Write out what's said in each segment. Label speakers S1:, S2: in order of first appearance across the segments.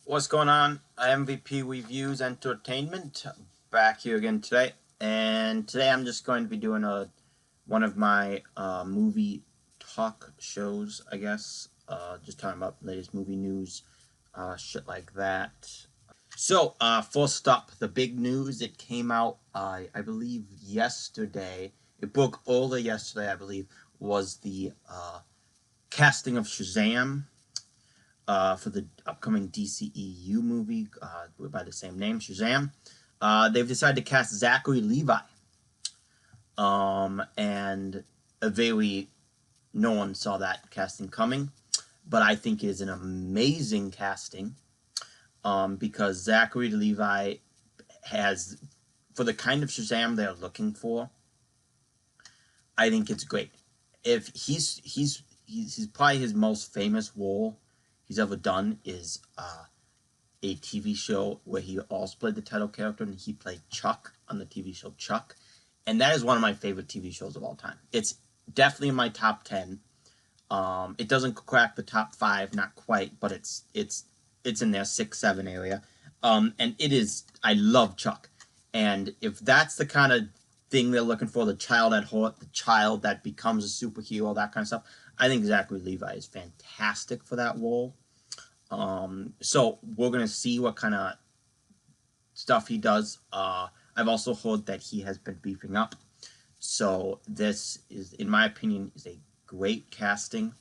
S1: What's going on? MVP Reviews Entertainment back here again today, and today I'm just going to be doing one of my movie talk shows, I guess. Just talking about latest movie news, shit like that. First up, the big news. It came out, I believe, yesterday. It broke early yesterday, I believe, was the casting of Shazam for the upcoming DCEU movie by the same name, Shazam. They've decided to cast Zachary Levi, and very no one saw that casting coming, but I think it is an amazing casting because Zachary Levi has, for the kind of Shazam they're looking for, I think it's great. If he's probably his most famous role he's ever done is a TV show where he also played the title character, and he played Chuck on the TV show Chuck, and that is one of my favorite TV shows of all time. It's definitely in my top 10. It doesn't crack the top 5, not quite, but it's in there 6, 7 area. And it is. I love Chuck, and if that's the kind of thing they're looking for, the child at heart, the child that becomes a superhero, that kind of stuff, I think Zachary Levi is fantastic for that role. So we're gonna see what kind of stuff he does. I've also heard that he has been beefing up. So this is, in my opinion, is a great casting.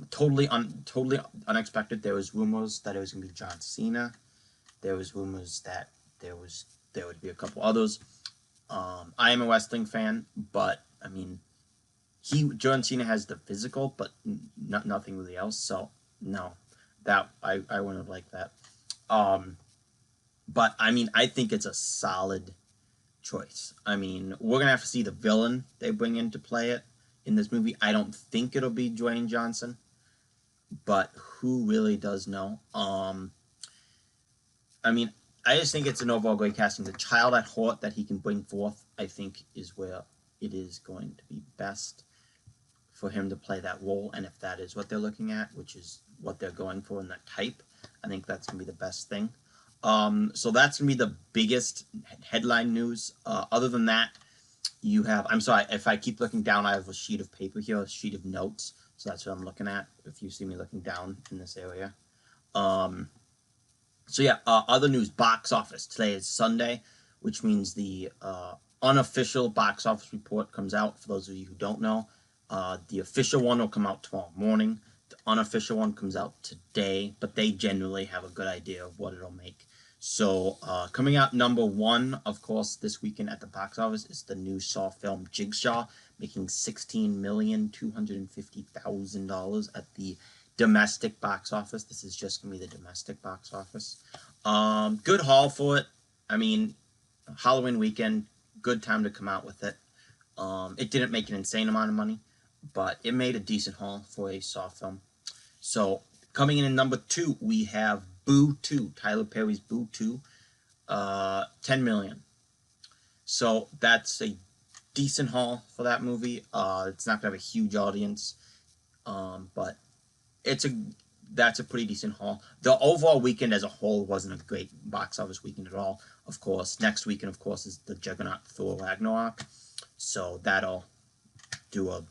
S1: Totally unexpected. There was rumors that it was gonna be John Cena. There was rumors that there would be a couple others. I am a wrestling fan, but I mean, John Cena has the physical, but nothing really else. So no, that I wouldn't have liked that. But I mean, I think it's a solid choice. I mean, we're gonna have to see the villain they bring in to play it in this movie. I don't think it'll be Dwayne Johnson, but who really does know? I mean, I just think it's an overall great casting. The child at heart that he can bring forth, I think, is where it is going to be best for him to play that role. And if that is what they're looking at, which is what they're going for in that type, I think that's going to be the best thing. So that's going to be the biggest headline news. Other than that, you have, I'm sorry, if I keep looking down, I have a sheet of paper here, a sheet of notes. So that's what I'm looking at, if you see me looking down in this area. Other news, box office. Today is Sunday, which means the unofficial box office report comes out. For those of you who don't know, the official one will come out tomorrow morning. The unofficial one comes out today, but they generally have a good idea of what it'll make. So, coming out number one, of course, this weekend at the box office is the new Saw film Jigsaw, making $16,250,000 at the domestic box office. This is just going to be the domestic box office. Good haul for it. I mean, Halloween weekend, good time to come out with it. It didn't make an insane amount of money, but it made a decent haul for a Saw film. So, coming in at number 2, we have Boo 2, Tyler Perry's Boo 2, 10 million. So, that's a decent haul for that movie. It's not going to have a huge audience, but that's a pretty decent haul. The overall weekend as a whole wasn't a great box office weekend at all. Of course, next weekend, of course, is the Juggernaut Thor Ragnarok, so that'll do a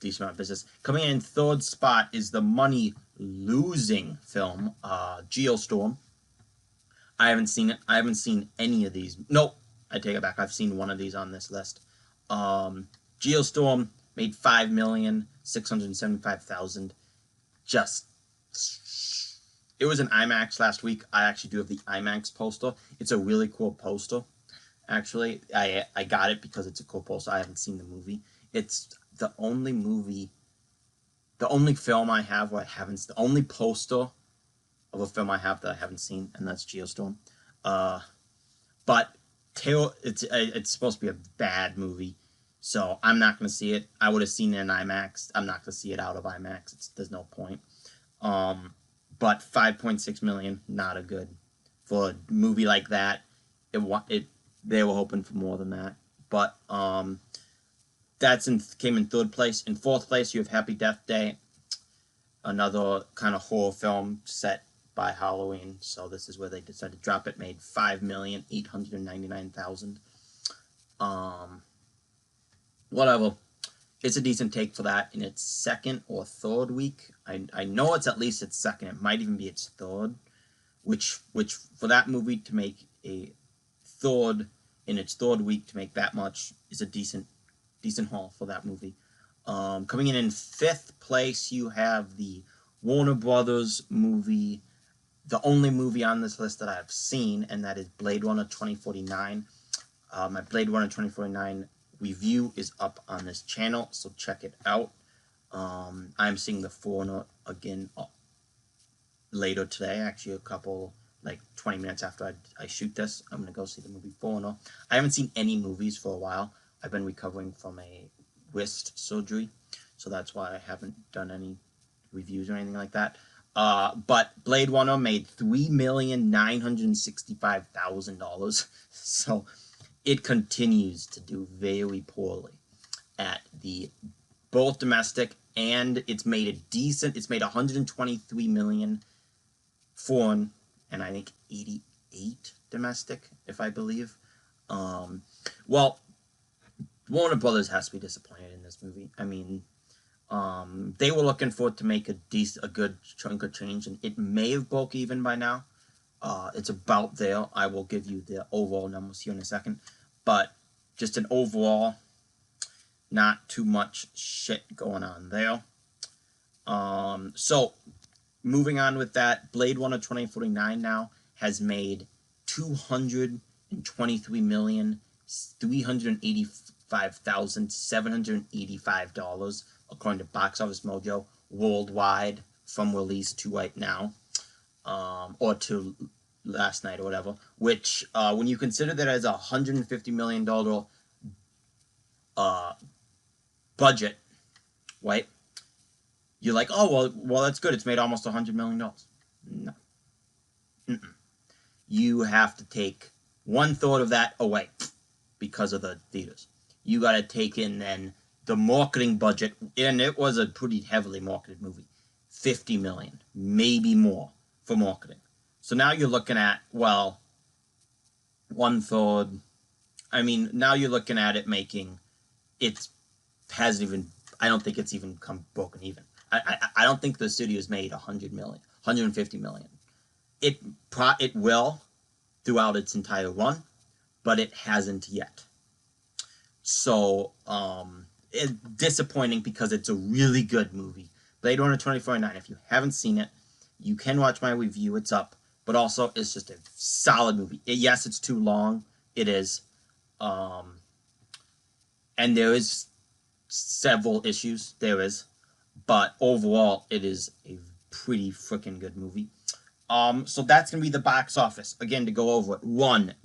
S1: decent amount of business. Coming in third spot is the money-losing film, Geostorm. I haven't seen it. I haven't seen any of these. Nope, I take it back. I've seen one of these on this list. Geostorm made $5,675,000. Just, it was an IMAX last week. I actually do have the IMAX poster. It's a really cool poster. Actually, I got it because it's a cool poster. I haven't seen the movie. It's the only film I have where I haven't, the only poster of a film I have that I haven't seen, and that's Geostorm. But it's supposed to be a bad movie, so I'm not going to see it. I would have seen it in IMAX. I'm not going to see it out of IMAX. There's no point. But 5.6 million, not a good for a movie like that. They were hoping for more than that. But came in third place. In fourth place, you have Happy Death Day, another kind of horror film set by Halloween, so this is where they decided to drop it. Made 5,899,000. Whatever. It's a decent take for that in its second or third week. I know it's at least its second. It might even be its third, which for that movie to make a third in its third week to make that much is a decent haul for that movie. Coming in fifth place, you have the Warner Brothers movie, the only movie on this list that I've seen, and that is Blade Runner 2049. My Blade Runner 2049 review is up on this channel, so check it out. I'm seeing The Foreigner again later today, actually a couple, like 20 minutes after I shoot this. I'm going to go see the movie Foreigner. I haven't seen any movies for a while. I've been recovering from a wrist surgery, so that's why I haven't done any reviews or anything like that. But Blade Runner made $3,965,000, so it continues to do very poorly at the both domestic, and it's made a decent. It's made 123 million foreign, and I think 88 domestic, if I believe. Well, Warner Brothers has to be disappointed in this movie. I mean, they were looking for it to make a good chunk of change, and it may have broke even by now. It's about there. I will give you the overall numbers here in a second, but just an overall, not too much shit going on there. So moving on with that, Blade Runner 2049 now has made $223,385,785 according to Box Office Mojo worldwide from release to right now, or to last night or whatever. Which, when you consider that as $150 million budget, right? You're like, oh well, that's good. It's made almost $100 million. No. You have to take 1/3 of that away because of the theaters. You got to take in then the marketing budget, and it was a pretty heavily marketed movie. $50 million, maybe more, for marketing. So now you're looking at, well, 1/3. I mean, now you're looking at it making, hasn't even, I don't think it's even broken even. I don't think the studio's made $100 million, $150 million. It will throughout its entire run, but it hasn't yet. So, it's disappointing because it's a really good movie. Blade Runner 2049, if you haven't seen it, you can watch my review, it's up. But also, it's just a solid movie. Yes, it's too long. It is. And there is several issues. There is. But overall, it is a pretty freaking good movie. So that's going to be the box office. Again, to go over it.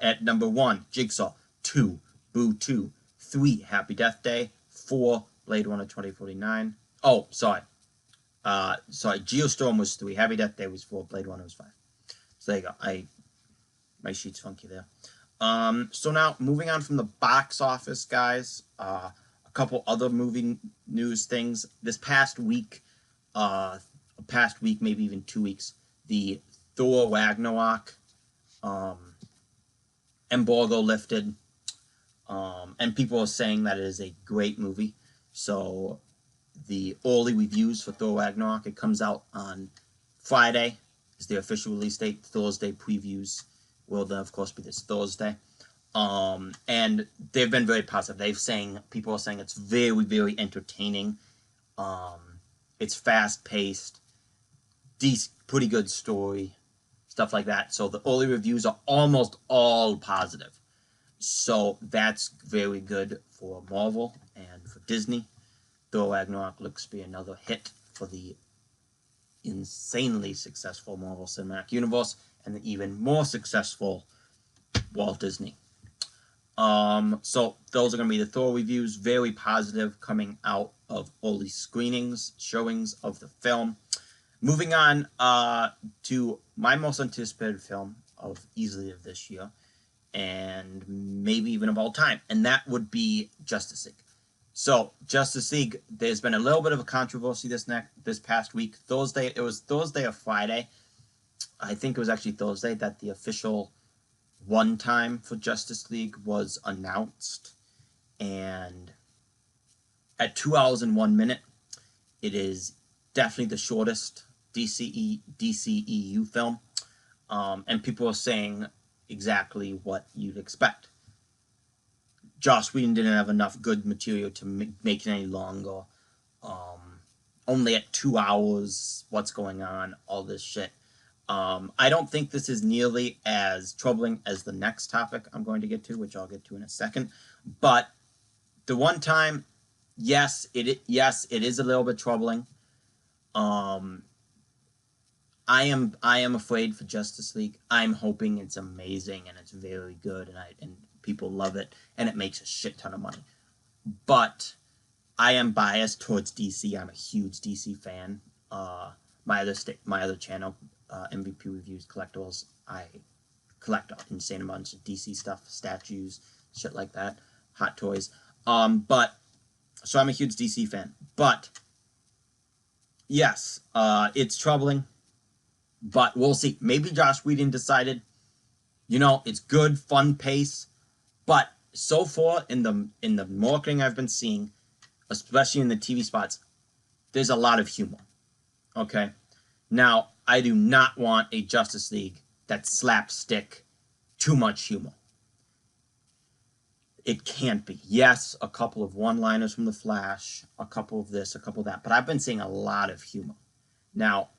S1: At number 1, Jigsaw. 2, Boo 2. 3, Happy Death Day. 4, Blade Runner 2049. Oh, sorry. Geostorm was 3. Happy Death Day was 4. Blade Runner was 5. So there you go. My sheet's funky there. So now, moving on from the box office, guys. A couple other movie news things. This past week, maybe even 2 weeks, the Thor Ragnarok embargo lifted, and people are saying that it is a great movie. So the early reviews for Thor Ragnarok, it comes out on Friday, is the official release date. Thursday previews will then, of course, be this Thursday. And they've been very positive. People are saying it's very, very entertaining. It's fast-paced, pretty good story, stuff like that. So the early reviews are almost all positive. So that's very good for Marvel and for Disney. Thor Ragnarok looks to be another hit for the insanely successful Marvel Cinematic Universe and the even more successful Walt Disney. So those are going to be the Thor reviews. Very positive coming out of early showings of the film. Moving on to my most anticipated film easily of this year, and maybe even of all time, and that would be Justice League. So Justice League, there's been a little bit of a controversy this past week. It was Thursday or Friday. I think it was actually Thursday, that the official one time for Justice League was announced, and at 2 hours and 1 minute, it is definitely the shortest DCEU film, and people are saying exactly what you'd expect. Joss Whedon didn't have enough good material to make it any longer. Only at 2 hours, what's going on, all this shit. I don't think this is nearly as troubling as the next topic I'm going to get to, which I'll get to in a second. But the one time, yes, it is a little bit troubling. I am afraid for Justice League. I'm hoping it's amazing and it's very good, and people love it, and it makes a shit ton of money. But I am biased towards DC. I'm a huge DC fan. My other channel, MVP Reviews Collectables, I collect insane amounts of DC stuff, statues, shit like that, hot toys. But so I'm a huge DC fan. But yes, it's troubling. But we'll see. Maybe Joss Whedon decided, it's good, fun pace. But so far in the marketing I've been seeing, especially in the TV spots, there's a lot of humor. Okay? Now, I do not want a Justice League that's slapstick, too much humor. It can't be. Yes, a couple of one-liners from The Flash, a couple of this, a couple of that, but I've been seeing a lot of humor. Now,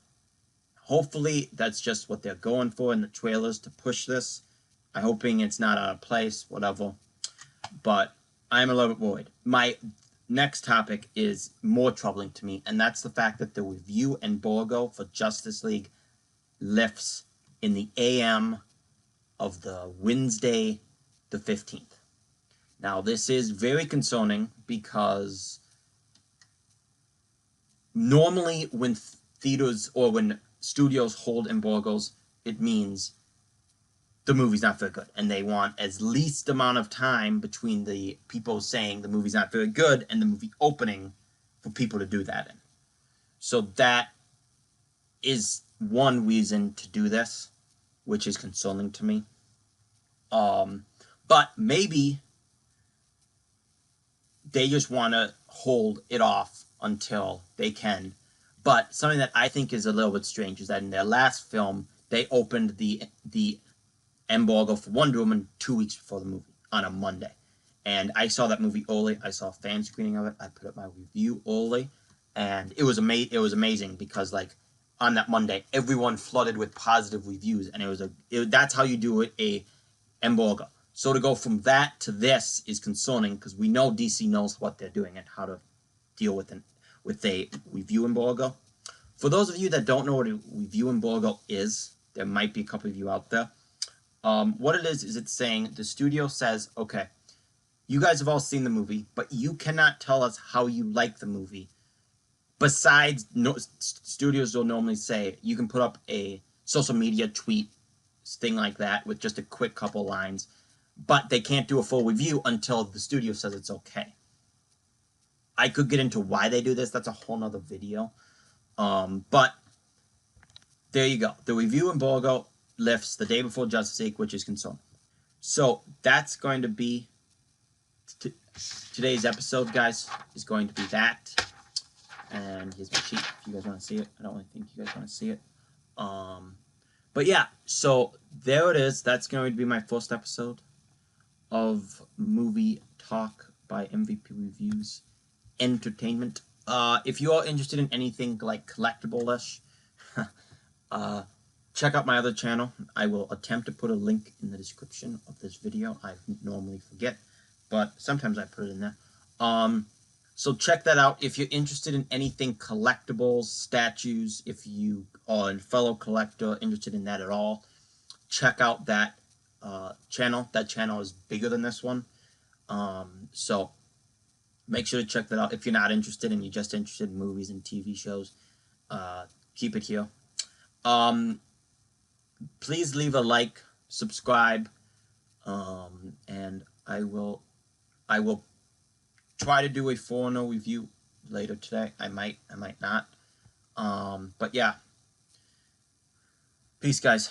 S1: hopefully that's just what they're going for in the trailers to push this. I'm hoping it's not out of place, whatever. But I'm a little bit worried. My next topic is more troubling to me, and that's the fact that the review embargo for Justice League lifts in the AM of the Wednesday the 15th. Now, this is very concerning because normally when theaters or when studios hold embargoes, it means the movie's not very good, and they want as least amount of time between the people saying the movie's not very good and the movie opening for people to do that in. So that is one reason to do this, which is concerning to me. But maybe they just want to hold it off until they can. But something that I think is a little bit strange is that in their last film, they opened the embargo for Wonder Woman 2 weeks before the movie on a Monday. And I saw that movie early. I saw a fan screening of it. I put up my review early. And it was amazing because, like, on that Monday, everyone flooded with positive reviews. And that's how you do a embargo. So to go from that to this is concerning because we know DC knows what they're doing and how to deal with a review embargo. For those of you that don't know what a review embargo is, there might be a couple of you out there. What it is it's saying the studio says, okay, you guys have all seen the movie, but you cannot tell us how you like the movie. Besides, studios will normally say you can put up a social media tweet, thing like that, with just a quick couple lines, but they can't do a full review until the studio says it's okay. I could get into why they do this. That's a whole nother video. But there you go. The review embargo lifts the day before Justice League, which is concerning. So that's going to be today's episode, guys. Is going to be that. And here's my sheet if you guys want to see it. I don't really think you guys want to see it. But yeah, so there it is. That's going to be my first episode of Movie Talk by MVP Reviews Entertainment. If you are interested in anything like collectible-ish, check out my other channel. I will attempt to put a link in the description of this video. I normally forget, but sometimes I put it in there. So check that out. If you're interested in anything collectibles, statues, if you are a fellow collector interested in that at all, check out that channel. That channel is bigger than this one. So make sure to check that out. If you're not interested and you're just interested in movies and TV shows, keep it here. Please leave a like, subscribe, and I will try to do a 4.0 review later today. I might not. But yeah. Peace, guys.